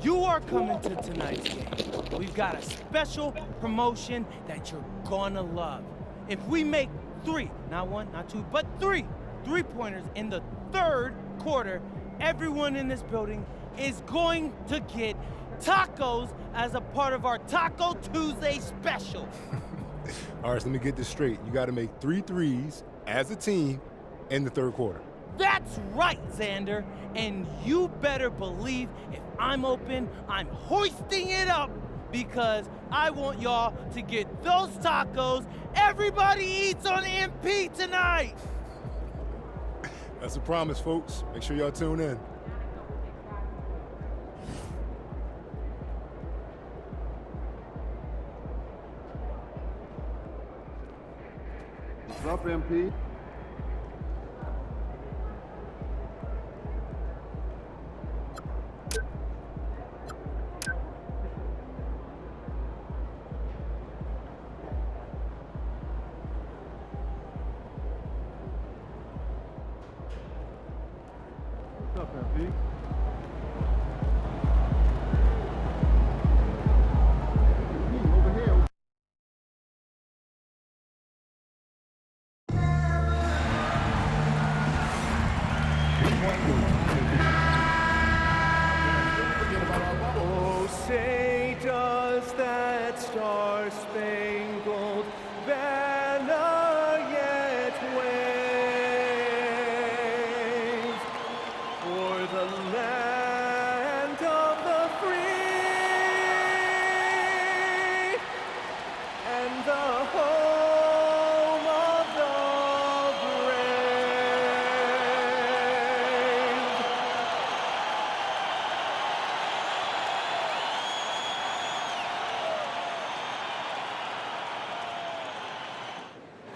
You are coming to tonight's game. We've got a special promotion that you're gonna love. If we make three, not one, not two, but three-pointers in the third quarter, everyone in this building is going to get tacos as a part of our Taco Tuesday special. All right, so let me get this straight. You got to make 3 threes as a team in the third quarter. That's right, Xander. And you better believe if I'm open, I'm hoisting it up because I want y'all to get those tacos everybody eats on MP tonight. That's a promise, folks. Make sure y'all tune in. What's up, MP? What's up, MP? Over here. Oh, say does that star-spangled banner yet wave o'er the land of the free and the home of the brave?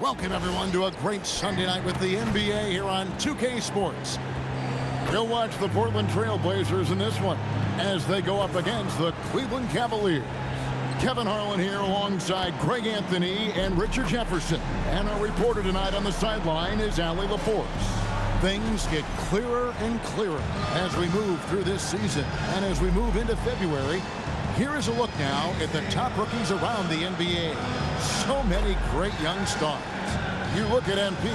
Welcome, everyone, to a great Sunday night with the NBA here on 2K Sports. You'll watch the Portland Trail Blazers in this one as they go up against the Cleveland Cavaliers. Kevin Harlan here alongside Greg Anthony and Richard Jefferson. And our reporter tonight on the sideline is Allie LaForce. Things get clearer and clearer as we move through this season. And as we move into February, here is a look now at the top rookies around the NBA. So many great young stars. You look at MP,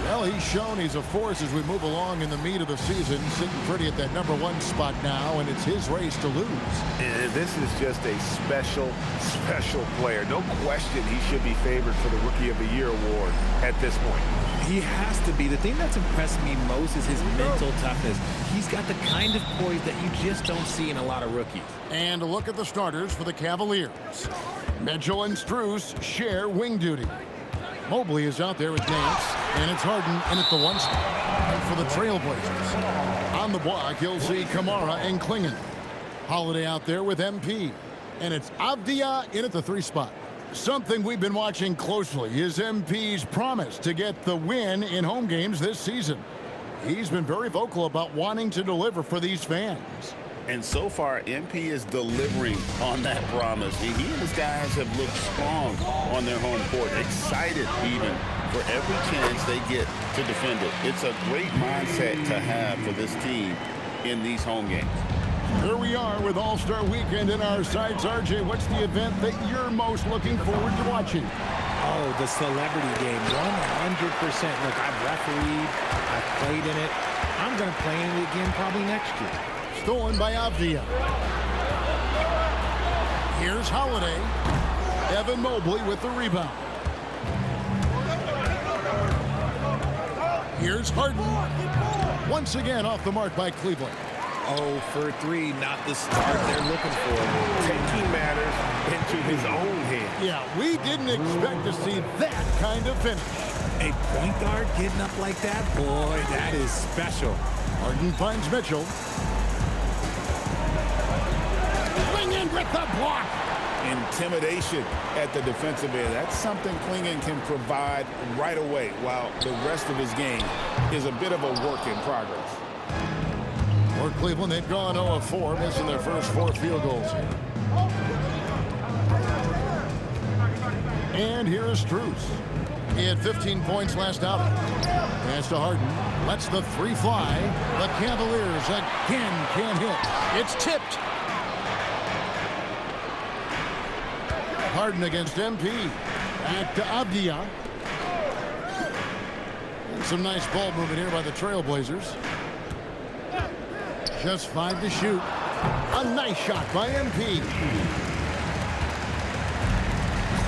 well, he's shown he's a force as we move along in the meat of the season, sitting pretty at that #1 spot now, and it's his race to lose. This is just a special player. No question he should be favored for the Rookie of the Year award at this point. He has to be. The thing that's impressed me most is his mental toughness. He's got the kind of poise that you just don't see in a lot of rookies. And a look at the starters for the Cavaliers. Mitchell and Strus share wing duty. Mobley is out there with Nance, and it's Harden in at the 1 spot. And for the Trailblazers, on the block, you'll see Kamara and Klingon. Holiday out there with MP, and it's Avdia in at the 3 spot. Something we've been watching closely is MP's promise to get the win in home games this season. He's been very vocal about wanting to deliver for these fans. And so far, MP is delivering on that promise. He and his guys have looked strong on their home court, excited even for every chance they get to defend it. It's a great mindset to have for this team in these home games. Here we are with All-Star Weekend in our sights. RJ, what's the event that you're most looking forward to watching? Oh, the celebrity game, 100%. Look, I've refereed, I've played in it. I'm going to play in it again probably next year. Stolen by Avdia. Here's Holiday. Evan Mobley with the rebound. Here's Harden. Once again off the mark by Cleveland. 0 for 3, not the start they're looking for. Taking matters into his own hands. Yeah, we didn't expect to see that kind of finish. A point guard getting up like that? Boy, that is special. Harden finds Mitchell. Klingon with the block. Intimidation at the defensive end. That's something Klingon can provide right away, while the rest of his game is a bit of a work in progress. For Cleveland, they've gone 0 of 4, missing their first 4 field goals here. And here is Strus. He had 15 points last outing. Pass to Harden. Lets the 3 fly. The Cavaliers again can't hit. It's tipped. Harden against MP. Back to Avdia. And some nice ball movement here by the Trailblazers. Just 5 to shoot. A nice shot by MP.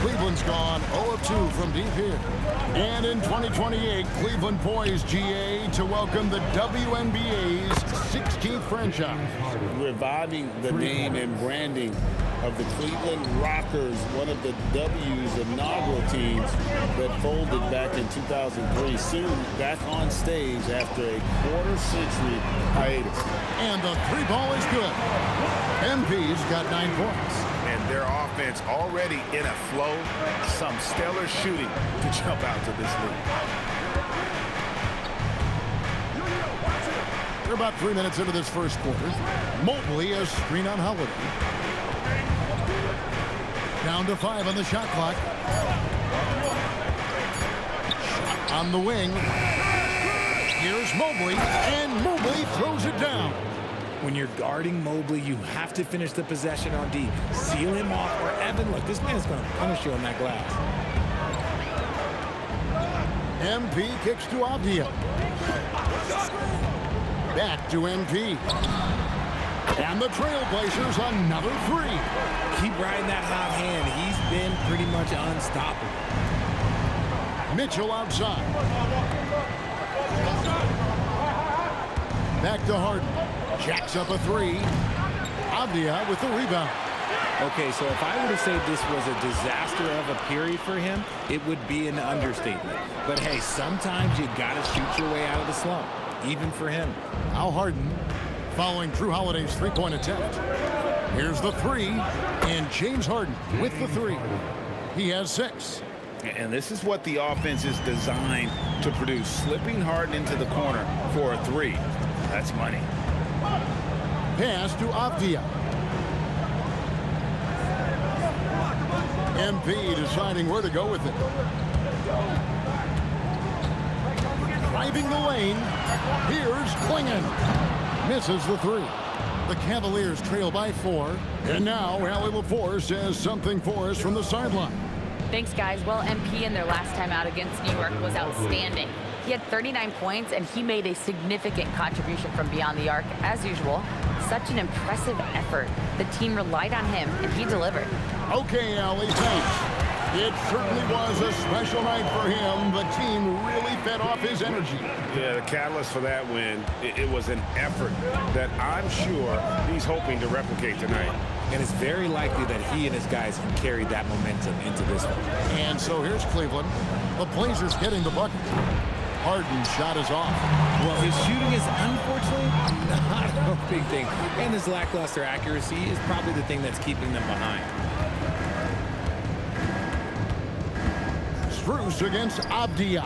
Cleveland's gone 0 of 2 from deep here. And in 2028, Cleveland poised, GA, to welcome the WNBA's 16th franchise. Reviving the name and branding of the Cleveland Rockers, one of the W's inaugural teams that folded back in 2003. Soon back on stage after a quarter-century hiatus. And the three ball is good. MP's got 9 points. And their offense already in a flow. Some stellar shooting to jump out to this lead. We're about 3 minutes into this first quarter. Mobley a screen on Holiday. Down to 5 on the shot clock. Shot on the wing. Here's Mobley, and Mobley throws it down. When you're guarding Mobley, you have to finish the possession on D. Seal him off, or Evan, look, this man's going to punish you on that glass. MP kicks to Avdia. Back to MP. And the Trailblazers another 3. Keep riding that hot hand. He's been pretty much unstoppable. Mitchell outside. Back to Harden. Jacks up a 3. Avdia with the rebound. Okay, so if I were to say this was a disaster of a period for him, it would be an understatement. But hey, sometimes you got to shoot your way out of the slump, even for him. Now Harden following Drew Holiday's three-point attempt. Here's the 3, and James Harden with the 3. He has 6. And this is what the offense is designed to produce. Slipping Harden into the corner for a 3. That's money. Pass to Avdia. MP deciding where to go with it. Driving the lane. Here's Klingon. Misses the 3. The Cavaliers trail by 4. And now Allie LaForce has something for us from the sideline. Thanks, guys. Well, MP in their last time out against New York was outstanding. He had 39 points, and he made a significant contribution from beyond the arc, as usual. Such an impressive effort. The team relied on him, and he delivered. Okay, Allie, thanks. It certainly was a special night for him. The team really fed off his energy. Yeah, the catalyst for that win, it was an effort that I'm sure he's hoping to replicate tonight. And it's very likely that he and his guys can carry that momentum into this one. And so here's Cleveland. The Blazers getting the bucket. Harden's shot is off. Well, his shooting is unfortunately not a big thing. And his lackluster accuracy is probably the thing that's keeping them behind. Strus against Avdia.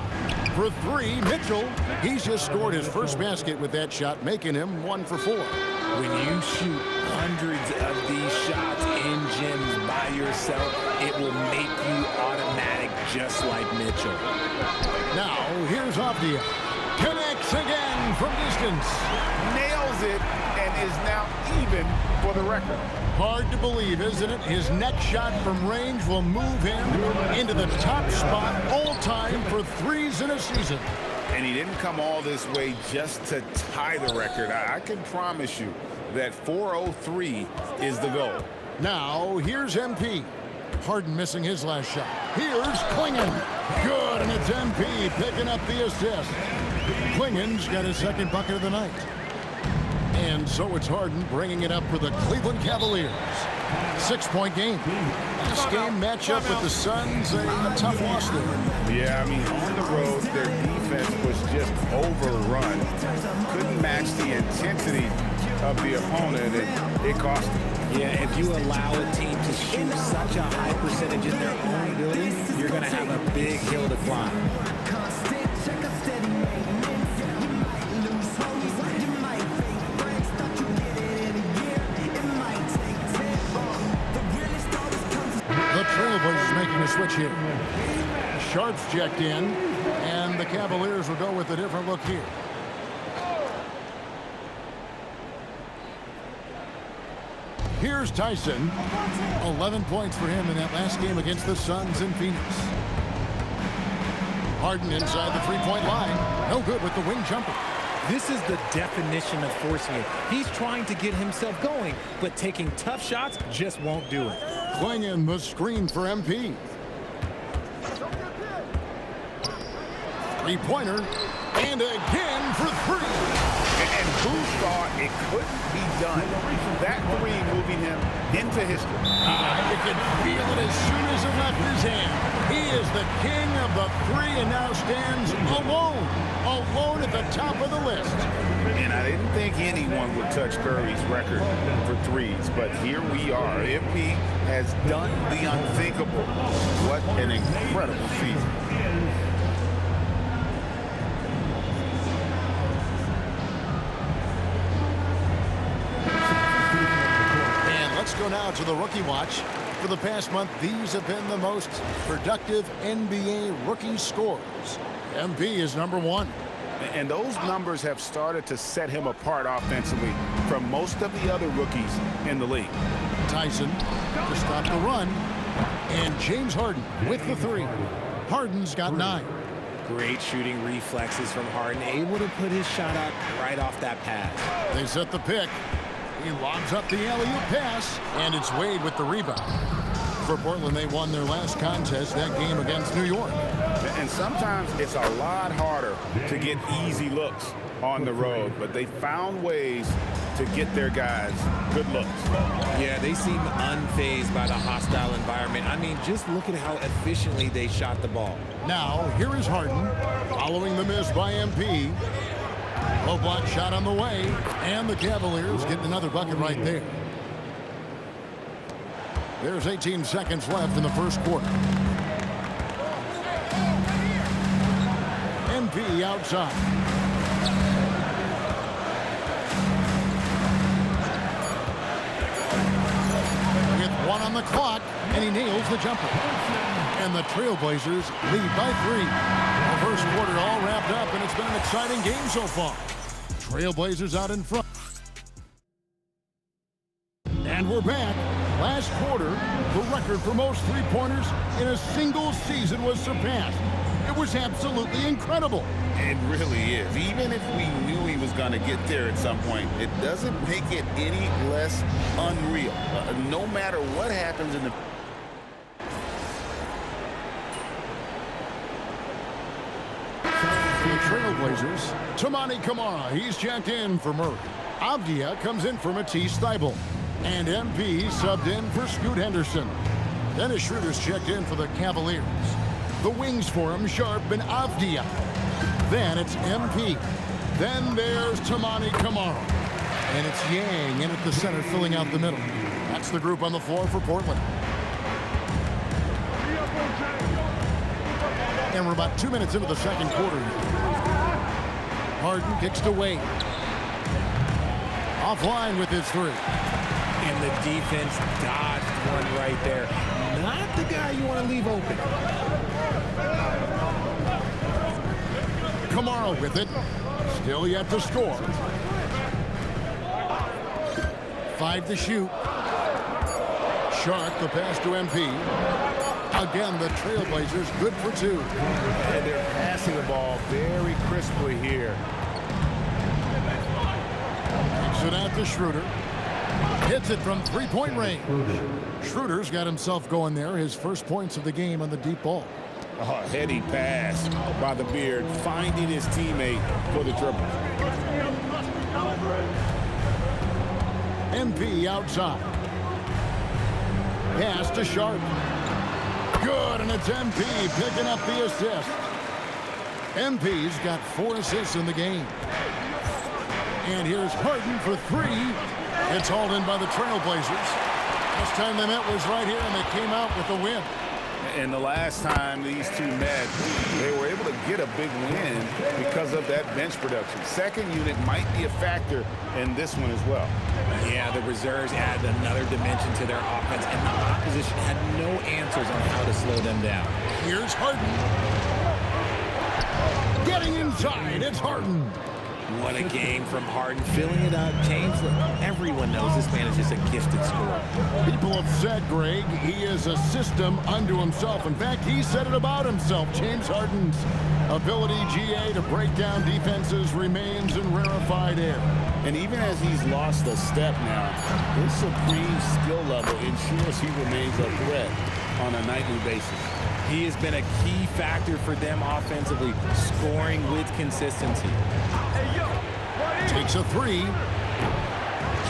For 3, Mitchell. He's just scored his first basket with that shot, making him 1 for 4. When you shoot hundreds of these shots in gyms by yourself, it will make you automatic just like Mitchell. Now, here's Avdia. Connects again from distance. Nails it and is now even for the record. Hard to believe, isn't it? His next shot from range will move him into the top spot all time for threes in a season. And he didn't come all this way just to tie the record. I can promise you that 403 is the goal. Now, here's MP. Harden missing his last shot. Here's Klingon. Good, and it's MP picking up the assist. Klingon's got his second bucket of the night. And so it's Harden bringing it up for the Cleveland Cavaliers. 6-point game. This game matchup with the Suns, a tough loss there. Yeah, I mean, on the road, their defense was just overrun. Couldn't match the intensity of the opponent, and it cost them. Yeah, if you allow a team to shoot such a high percentage in their own building, you're going to have a big hill to climb. The Trailblazers making a switch here. Sharp's checked in, and the Cavaliers will go with a different look here. Here's Tyson. 11 points for him in that last game against the Suns in Phoenix. Harden inside the three-point line. No good with the wing jumper. This is the definition of forcing it. He's trying to get himself going, but taking tough shots just won't do it. Clinging the screen for MP. Three-pointer. And again for three. And who thought it couldn't be done? That three moving him into history. You can feel it as soon as it left his hand. He is the king of the three and now stands alone at the top of the list. And I didn't think anyone would touch Curry's record for threes, but here we are. MP has done the unthinkable. What an incredible season. Let's go now to the rookie watch. For the past month, these have been the most productive NBA rookie scorers. MP is number one. And those numbers have started to set him apart offensively from most of the other rookies in the league. Tyson to stop the run. And James Harden with the three. Harden's got 9. Great shooting reflexes from Harden, able to put his shot up right off that pass. They set the pick. He lobs up the alley-oop pass, and it's Wade with the rebound. For Portland, they won their last contest, that game against New York. And sometimes it's a lot harder to get easy looks on the road, but they found ways to get their guys good looks. Yeah, they seem unfazed by the hostile environment. I mean, just look at how efficiently they shot the ball. Now, here is Harden, following the miss by MP. Low block shot on the way, and the Cavaliers getting another bucket right there. There's 18 seconds left in the first quarter. MP outside. With 1 on the clock, and he nails the jumper. And the Trailblazers lead by 3. The first quarter all wrapped up, and it's been an exciting game so far. Trailblazers out in front. And we're back. Last quarter, the record for most three-pointers in a single season was surpassed. It was absolutely incredible. It really is. Even if we knew he was going to get there at some point, it doesn't make it any less unreal. No matter what happens in the... For the Trailblazers, Toumani Camara, he's checked in for Murray. Avdia comes in for Matisse Thybulle. And MP subbed in for Scoot Henderson. Dennis Schroeder's checked in for the Cavaliers. The wings for him, Sharp and Avdia. Then it's MP. Then there's Toumani Camara. And it's Yang in at the center, filling out the middle. That's the group on the floor for Portland. And we're about 2 minutes into the second quarter. Harden kicks to Wade. Offline with his three. And the defense dodged one right there. Not the guy you want to leave open. Camara with it. Still yet to score. 5 to shoot. Sharp the pass to MP. Again, the Trailblazers good for 2. And they're passing the ball very crisply here. Kicks it out to Schroeder. Hits it from three-point range. Schroeder's got himself going there. His first points of the game on the deep ball. A heady pass by the Beard, finding his teammate for the triple. MP outside. Pass to Sharp. Good, and it's MP picking up the assist. MP's got 4 assists in the game. And here's Harden for 3. It's hauled in by the Trailblazers. Last time they met was right here, and they came out with a win. And the last time these two met, they were able to get a big win because of that bench production. Second unit might be a factor in this one as well. Yeah, the reserves add another dimension to their offense, and the opposition had no answers on how to slow them down. Here's Harden. Getting inside, it's Harden. What a game from Harden, filling it up. James, look, everyone knows this man is just a gifted scorer. People have said, Greg, he is a system unto himself. In fact, he said it about himself. James Harden's ability, GA, to break down defenses remains in rarefied air. And even as he's lost a step now, his supreme skill level ensures he remains a threat on a nightly basis. He has been a key factor for them offensively, scoring with consistency. Takes a three.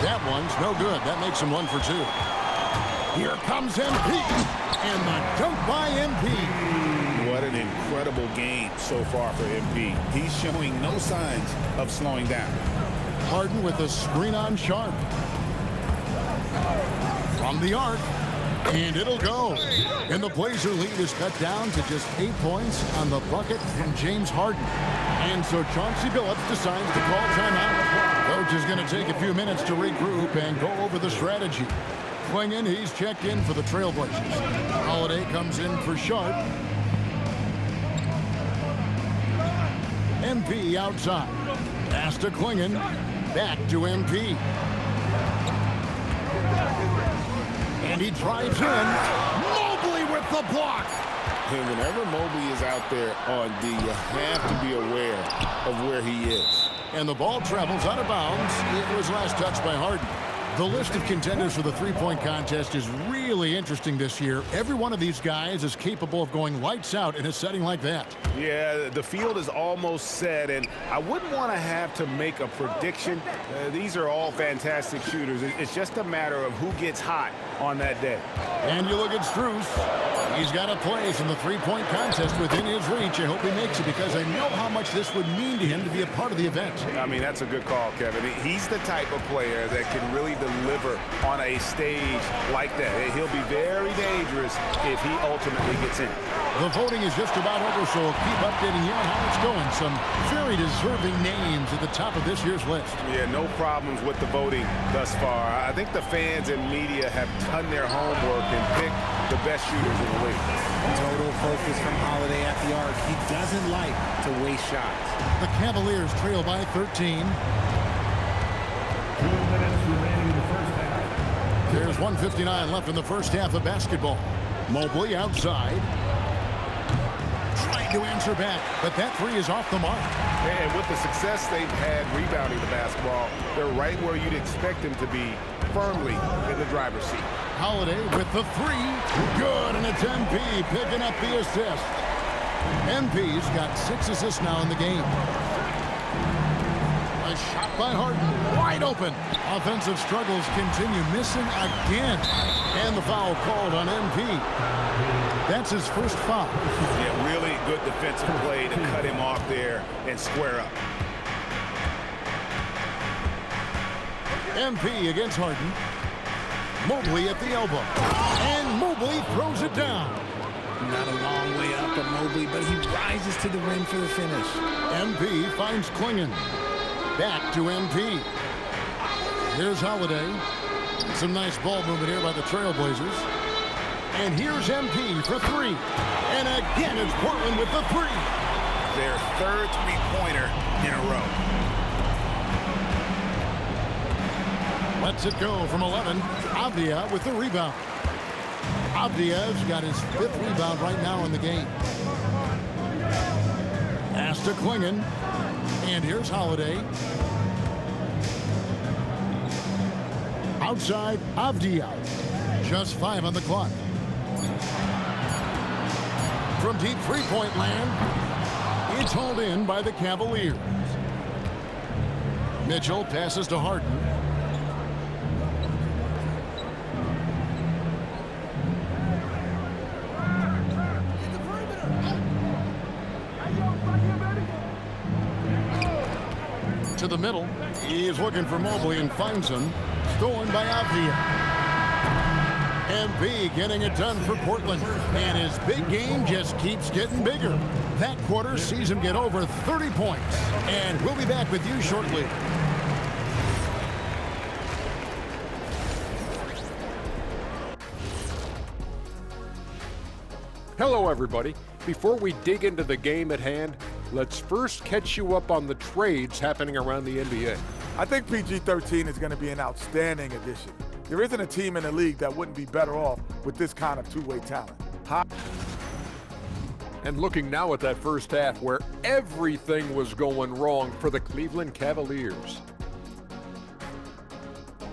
That one's no good. That makes him 1 for 2. Here comes MP, and the dunk by MP. What an incredible game so far for MP. He's showing no signs of slowing down. Harden with a screen on Sharp. From the arc, and it'll go. And the Blazer lead is cut down to just 8 points on the bucket from James Harden. And so Chauncey Billups decides to call timeout. Coach is going to take a few minutes to regroup and go over the strategy. Clingan, he's checked in for the Trailblazers. Holiday comes in for Sharp. MP outside. Pass to Clingan. Back to MP. And he drives in. Mobley with the block. And whenever Mobley is out there on D, you have to be aware of where he is. And the ball travels out of bounds. It was last touched by Harden. The list of contenders for the three-point contest is really interesting this year. Every one of these guys is capable of going lights out in a setting like that. Yeah, the field is almost set, and I wouldn't want to have to make a prediction. These are all fantastic shooters. It's just a matter of who gets hot on that day. And you look at Strus. He's got a place in the three-point contest within his reach. I hope he makes it because I know how much this would mean to him to be a part of the event. I mean, that's a good call, Kevin. He's the type of player that can really deliver on a stage like that. He'll be very dangerous if he ultimately gets in. The voting is just about over, so we'll keep updating you on how it's going. Some very deserving names at the top of this year's list. Yeah, no problems with the voting thus far. I think the fans and media have done their homework and picked the best shooters in the league. Total focus from Holiday at the arc. He doesn't like to waste shots. The Cavaliers trail by 13. There's 1:59 left in the first half of basketball. Mobley outside. Trying to answer back, but that three is off the mark. And with the success they've had rebounding the basketball, they're right where you'd expect them to be, firmly in the driver's seat. Holiday with the three. Good, and it's MP picking up the assist. MP's got 6 assists now in the game. A shot by Harden, wide open. Offensive struggles continue, missing again. And the foul called on MP. That's his first foul. Yeah, really good defensive play to cut him off there and square up. MP against Harden. Mobley at the elbow. And Mobley throws it down. Not a long way up for Mobley, but he rises to the rim for the finish. MP finds Clingan. Back to MP. Here's Holiday. Some nice ball movement here by the Trailblazers. And here's MP for three. And again, it's Portland with the three. Their third three-pointer in a row. Lets it go from 11. Avdia with the rebound. Avdia's got his 5th rebound right now in the game. Pass to Clingan. And here's Holiday. Outside, Avdia. Just 5 on the clock. From deep three-point land, it's hauled in by the Cavaliers. Mitchell passes to Harden. To the middle. He is looking for Mobley and finds him. Stolen by Avdia. MP getting it done for Portland. And his big game just keeps getting bigger. That quarter sees him get over 30 points. And we'll be back with you shortly. Hello, everybody. Before we dig into the game at hand, let's first catch you up on the trades happening around the NBA. I think PG-13 is going to be an outstanding addition. There isn't a team in the league that wouldn't be better off with this kind of two-way talent. And looking now at that first half where everything was going wrong for the Cleveland Cavaliers.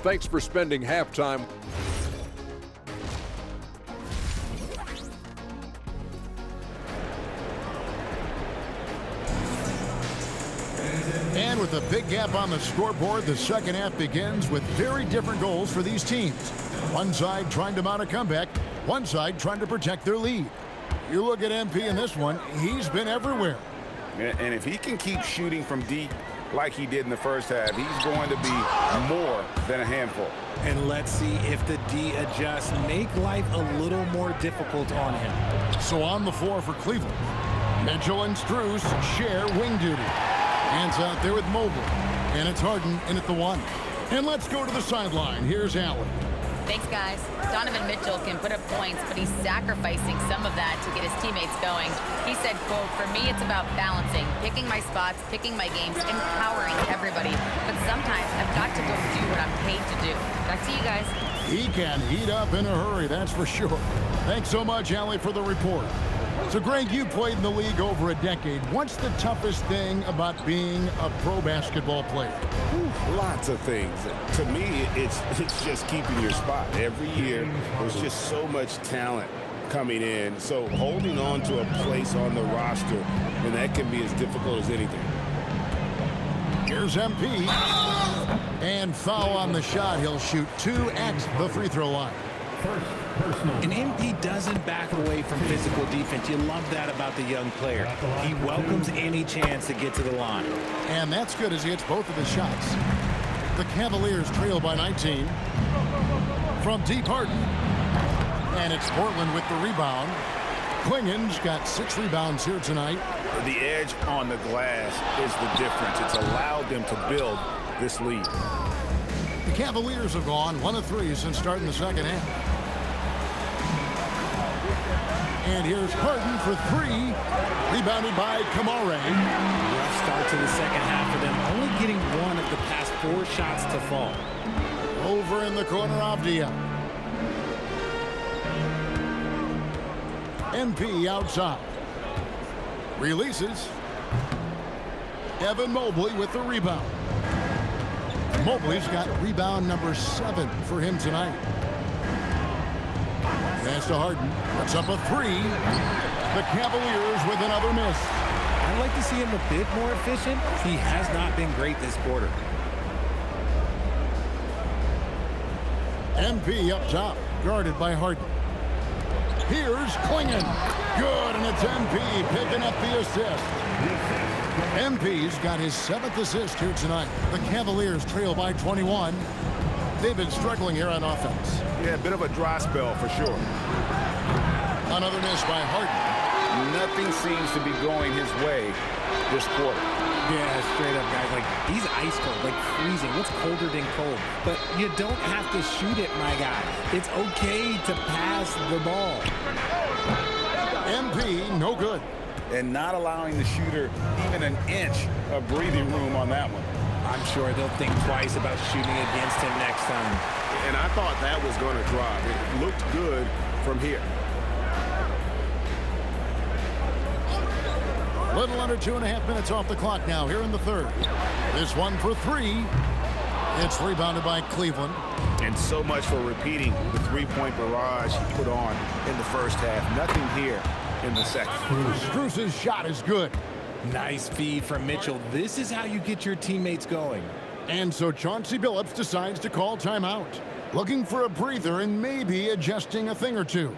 Thanks for spending halftime. And with a big gap on the scoreboard, the second half begins with very different goals for these teams. One side trying to mount a comeback, one side trying to protect their lead. You look at MP in this one, he's been everywhere. And if he can keep shooting from deep like he did in the first half, he's going to be more than a handful. And let's see if the D adjusts, make life a little more difficult on him. So on the floor for Cleveland, Mitchell and Strus share wing duty. Hands out there with Mobley. And it's Harden in at the one. And let's go to the sideline. Here's Allen. Thanks, guys. Donovan Mitchell can put up points, but he's sacrificing some of that to get his teammates going. He said, quote, "For me, it's about balancing, picking my spots, picking my games, empowering everybody. But sometimes I've got to go do what I'm paid to do." Back to you guys. He can heat up in a hurry, that's for sure. Thanks so much, Allie, for the report. So, Greg, you played in the league over a decade. What's the toughest thing about being a pro basketball player? Lots of things. To me, it's just keeping your spot. Every year, there's just so much talent coming in. So holding on to a place on the roster, and that can be as difficult as anything. Here's MP. And foul on the shot. He'll shoot 2 at the free throw line. And MP doesn't back away from physical defense. You love that about the young player. He welcomes any chance to get to the line. And that's good as he hits both of his shots. The Cavaliers trail by 19. From deep, Harden. And it's Portland with the rebound. Klingen's got 6 rebounds here tonight. The edge on the glass is the difference. It's allowed them to build this lead. The Cavaliers have gone 1 of 3 since starting the second half. And here's Harden for 3. Rebounded by Kamare. Rough start to the second half for them. Only getting 1 of the past 4 shots to fall. Over in the corner, Avdia. MP outside. Releases. Evan Mobley with the rebound. Mobley's got rebound number 7 for him tonight. Pass to Harden. Puts up a 3. The Cavaliers with another miss. I'd like to see him a bit more efficient. He has not been great this quarter. MP up top, guarded by Harden. Here's Klingen. Good, and it's MP picking up the assist. MP's got his 7th assist here tonight. The Cavaliers trail by 21. They've been struggling here on offense. Yeah, a bit of a dry spell for sure. Another miss by Harden. Nothing seems to be going his way this quarter. Yeah, straight up, guys. Like, he's ice cold, like freezing. What's colder than cold? But you don't have to shoot it, my guy. It's okay to pass the ball. MP, no good. And not allowing the shooter even an inch of breathing room on that one. I'm sure they'll think twice about shooting against him next time. And I thought that was going to drop. It looked good from here. Little under 2.5 minutes off the clock now here in the third. This one for 3. It's rebounded by Cleveland. And so much for repeating the 3-point barrage he put on in the first half. Nothing here in the second. Strus's shot is good. Nice feed from Mitchell. This is how you get your teammates going. And so Chauncey Billups decides to call timeout. Looking for a breather and maybe adjusting a thing or two.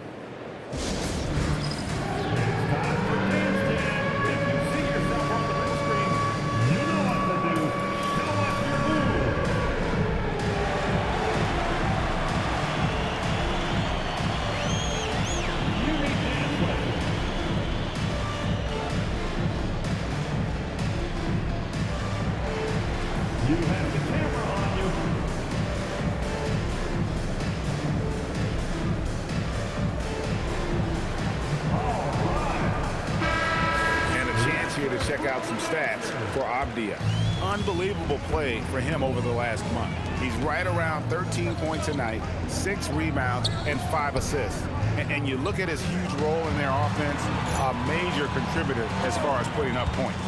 check out some stats for Avdia. Unbelievable play for him over the last month. He's right around 13 points a night, 6 rebounds, and 5 assists. And you look at his huge role in their offense, a major contributor as far as putting up points.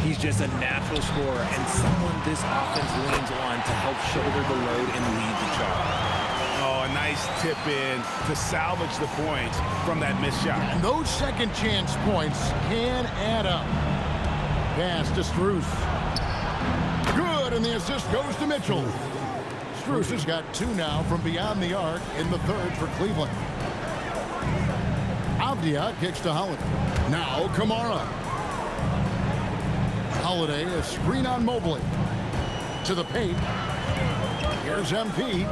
He's just a natural scorer and someone this offense leans on to help shoulder the load and lead the charge. Oh, a nice tip in to salvage the points from that missed shot. And those second chance points can add up. Pass to Strus. Good, and the assist goes to Mitchell. Strus has got 2 now from beyond the arc in the third for Cleveland. Avdia kicks to Holiday. Now Kamara. Holiday, a screen on Mobley. To the paint. Here's MP.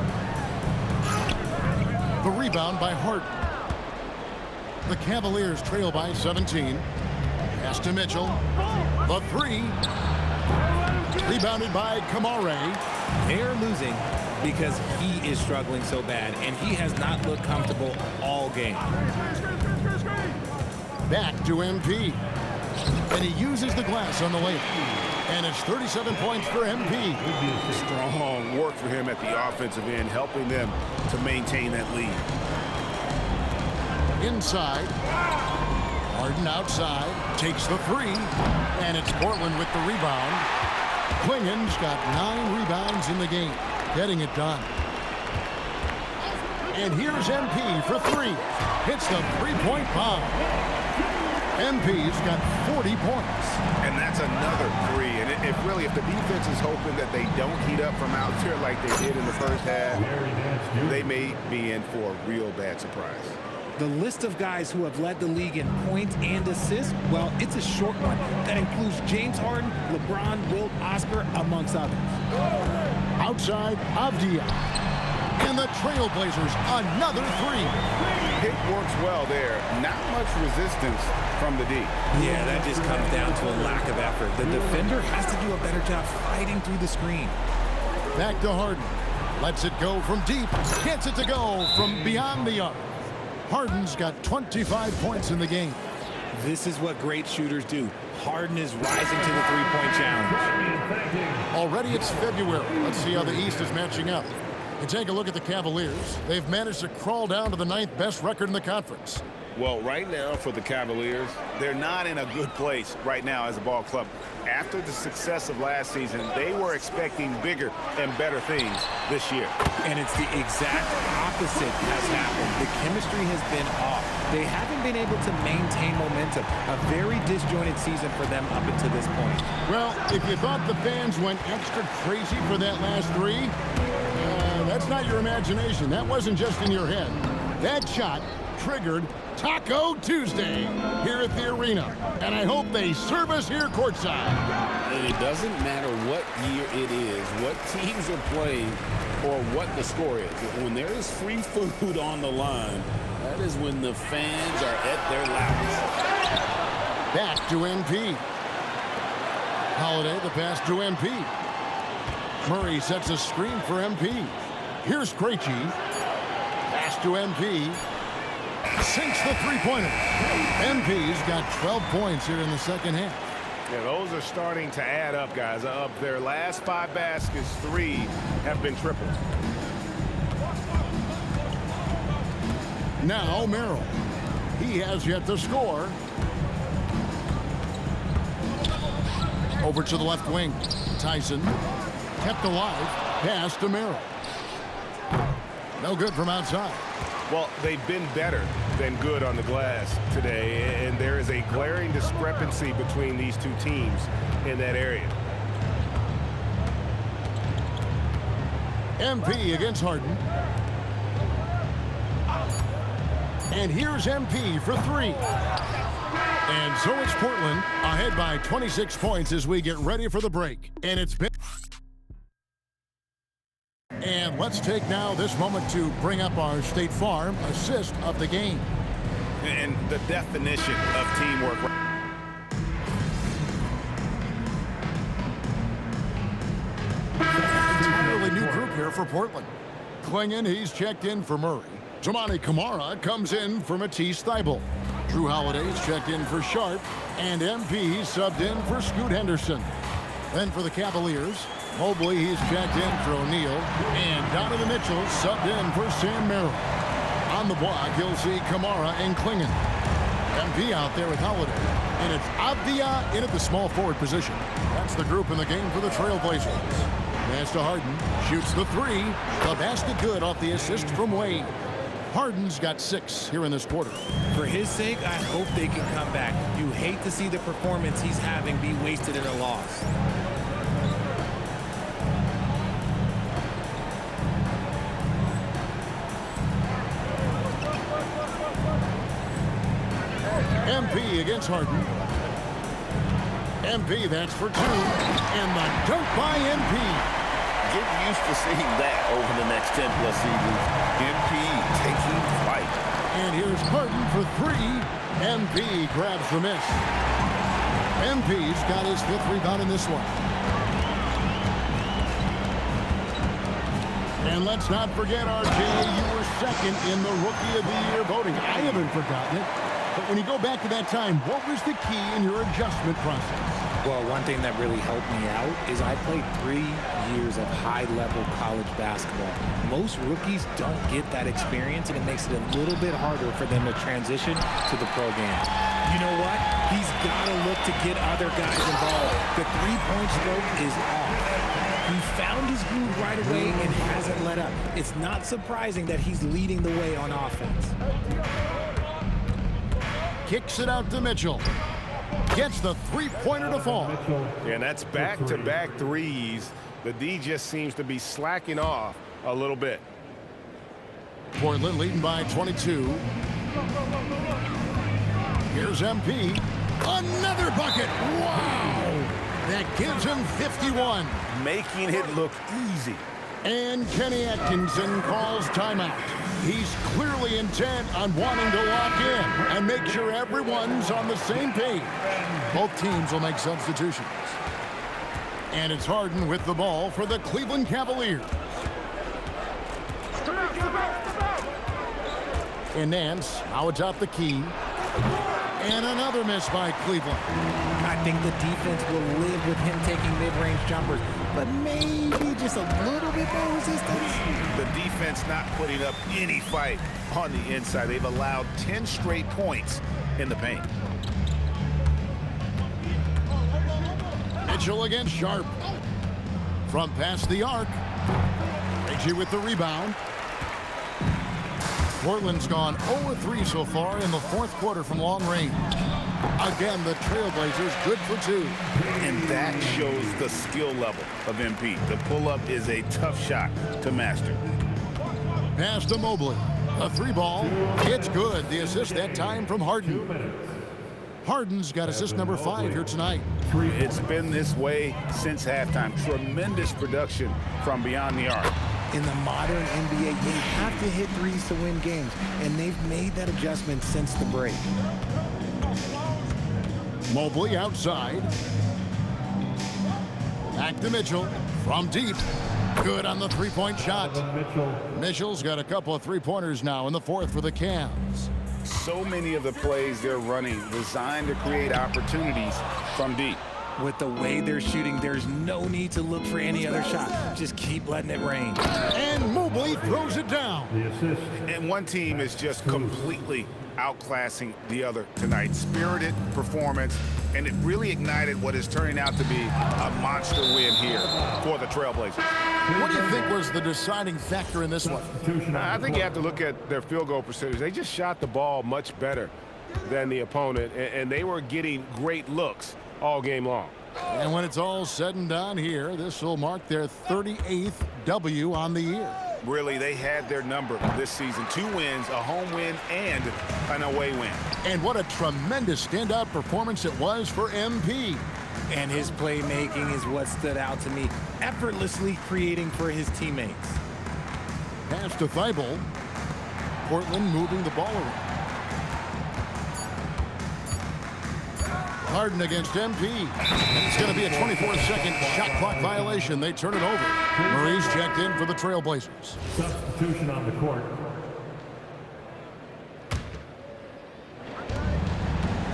The rebound by Harden. The Cavaliers trail by 17. Pass to Mitchell. The 3. Rebounded by Kamara. They're losing because he is struggling so bad, and he has not looked comfortable all game. Back to MP. And he uses the glass on the layup. And it's 37 points for MP. Strong work for him at the offensive end, helping them to maintain that lead. Inside. Harden outside. Takes the 3. And it's Portland with the rebound. Klingen's got 9 rebounds in the game. Getting it done. And here's MP for 3. Hits the 3-point bomb. MP's got 40 points. And that's another 3. And if the defense is hoping that they don't heat up from out there like they did in the first half, they may be in for a real bad surprise. The list of guys who have led the league in points and assists, well, it's a short one that includes James Harden, LeBron, Wilt, Oscar, amongst others. Outside, Avdia. And the Trailblazers, another 3. It works well there. Not much resistance from the D. Yeah, that just comes down to a lack of effort. The defender has to do a better job fighting through the screen. Back to Harden. Lets it go from deep. Gets it to go from beyond the arc. Harden's got 25 points in the game. This is what great shooters do. Harden is rising to the three-point challenge. Already it's February. Let's see how the East is matching up. And take a look at the Cavaliers. They've managed to crawl down to the 9th best record in the conference. Well, right now for the Cavaliers, they're not in a good place right now as a ball club. After the success of last season, they were expecting bigger and better things this year. And it's the exact opposite has happened. The chemistry has been off. They haven't been able to maintain momentum. A very disjointed season for them up until this point. Well, if you thought the fans went extra crazy for that last 3, that's not your imagination. That wasn't just in your head. That shot triggered Taco Tuesday here at the arena. And I hope they serve us here courtside. And it doesn't matter what year it is, what teams are playing, or what the score is. When there is free food on the line, that is when the fans are at their loudest. Back to MP. Holiday, the pass to MP. Murray sets a screen for MP. Here's Krejci. Pass to MP. Sinks the three-pointer. MP's got 12 points here in the second half. Yeah, those are starting to add up, guys. Of their last 5 baskets, 3 have been triples. Now Merrill. He has yet to score. Over to the left wing. Tyson kept alive. Pass to Merrill. No good from outside. Well, they've been better than good on the glass today, and there is a glaring discrepancy between these two teams in that area. MP against Harden. And here's MP for 3. And so it's Portland ahead by 26 points as we get ready for the break. And it's been... And let's take now this moment to bring up our State Farm assist of the game. And the definition of teamwork. Entirely new group here for Portland. Klingen, he's checked in for Murray. Toumani Camara comes in for Matisse Thybulle. Drew Holiday's checked in for Sharp, and MP subbed in for Scoot Henderson. Then for the Cavaliers, Mobley, he's checked in for O'Neal, and Donovan Mitchell subbed in for Sam Merrill. On the block, you'll see Kamara and Klingon. MP out there with Holiday, and it's Avdia in at the small forward position. That's the group in the game for the Trailblazers. Pass to Harden, shoots the three. The basket good off the assist from Wade. Harden's got 6 here in this quarter. For his sake, I hope they can come back. You hate to see the performance he's having be wasted in a loss. MP against Harden. MP, that's for 2. And the dunk by MP. Get used to seeing that over the next 10+ seasons. MP taking flight. And here's Harden for 3. MP grabs the miss. MP's got his 5th rebound in this one. And let's not forget, RJ, you were 2nd in the Rookie of the Year voting. I haven't forgotten it. But when you go back to that time, what was the key in your adjustment process? Well, one thing that really helped me out is I played 3 years of high-level college basketball. Most rookies don't get that experience, and it makes it a little bit harder for them to transition to the pro game. You know what? He's got to look to get other guys involved. The three-point stroke is off. He found his groove right away and hasn't let up. It's not surprising that he's leading the way on offense. Kicks it out to Mitchell. Gets the three-pointer to fall. And that's back-to-back threes. The D just seems to be slacking off a little bit. Portland leading by 22. Here's MP. Another bucket. Wow. That gives him 51. Making it look easy. And Kenny Atkinson calls timeout. He's clearly intent on wanting to lock in and make sure everyone's on the same page. Both teams will make substitutions. And it's Harden with the ball for the Cleveland Cavaliers. And Nance, now atop the key. And another miss by Cleveland. I think the defense will live with him taking mid-range jumpers, but maybe just a little bit more resistance. The defense not putting up any fight on the inside. They've allowed 10 straight points in the paint. Mitchell against Sharp. From past the arc. Reggie with the rebound. Portland's gone 0-3 so far in the 4th quarter from long range. Again, the Trailblazers good for 2. And that shows the skill level of MP. The pull-up is a tough shot to master. Pass to Mobley. A 3-ball. It's good. The assist that time from Harden. Harden's got assist number 5 here tonight. It's been this way since halftime. Tremendous production from beyond the arc. In the modern NBA, you have to hit threes to win games, and they've made that adjustment since the break. Mobley outside. Back to Mitchell from deep. Good on the 3-point shot. Mitchell's got a couple of 3-pointers now in the 4th for the Cavs. So many of the plays they're running designed to create opportunities from deep. With the way they're shooting, there's no need to look for any other shot. Just keep letting it rain. And Mobley throws it down. And one team is just completely outclassing the other tonight. Spirited performance, and it really ignited what is turning out to be a monster win here for the Trailblazers. What do you think was the deciding factor in this one? I think you have to look at their field goal percentage. They just shot the ball much better than the opponent, and they were getting great looks all game long. And when it's all said and done here, this will mark their 38th W on the year. Really, they had their number this season. 2 wins, a home win, and an away win. And what a tremendous standout performance it was for MP. And his playmaking is what stood out to me, effortlessly creating for his teammates. Pass to Thibault. Portland moving the ball around. Harden against MP. And it's going to be a 24-second shot clock violation. They turn it over. Murray's checked in for the Trailblazers. Substitution on the court.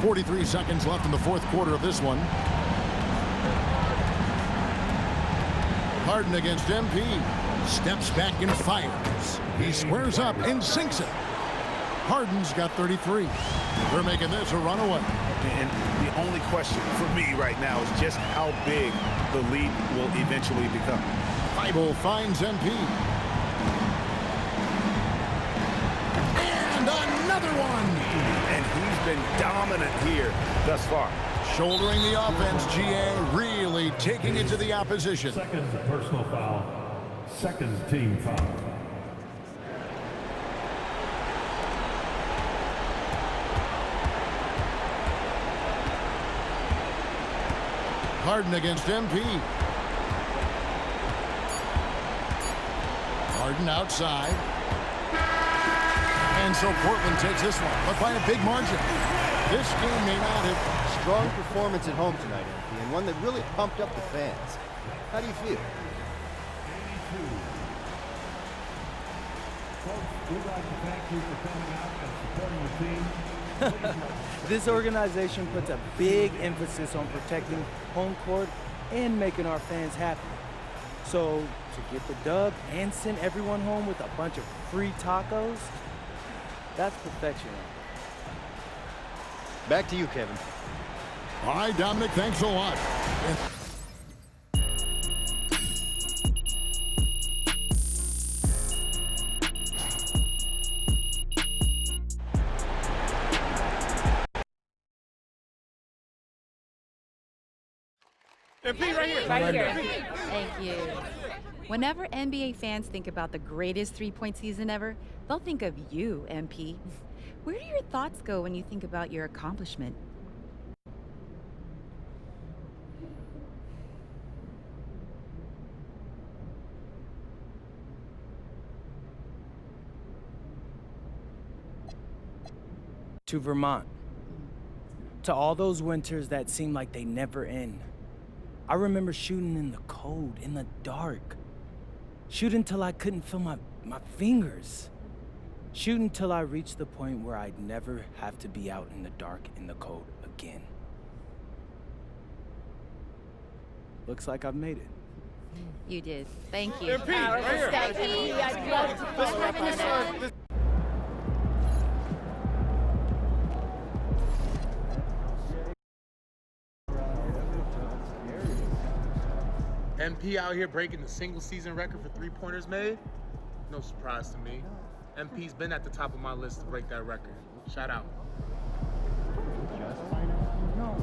43 seconds left in the fourth quarter of this one. Harden against MP. Steps back and fires. He squares up and sinks it. Harden's got 33. They're making this a runaway. And the only question for me right now is just how big the lead will eventually become. Thibault finds MP. And another one. And he's been dominant here thus far. Shouldering the offense, GA really taking it to the opposition. Second personal foul. Second team foul. Harden against MP. Harden outside. And so Portland takes this one, but by a big margin. This game may not have... Strong performance at home tonight, MP, and one that really pumped up the fans. How do you feel? Folks, we'd like to thank you for coming out and supporting the team. This organization puts a big emphasis on protecting home court and making our fans happy. So to get the dub and send everyone home with a bunch of free tacos, that's perfection. Back to you, Kevin. All right, Dominic, thanks a lot. MP right here. Right here. Thank you. Whenever NBA fans think about the greatest three-point season ever, they'll think of you, MP. Where do your thoughts go when you think about your accomplishment? To Vermont. To all those winters that seemed like they never end. I remember shooting in the cold, in the dark. Shooting till I couldn't feel my fingers. Shooting till I reached the point where I'd never have to be out in the dark, in the cold again. Looks like I've made it. You did. Thank you. MP, right here. Let's wrap this up. MP out here breaking the single season record for three-pointers made? No surprise to me. MP's been at the top of my list to break that record. Shout out. No,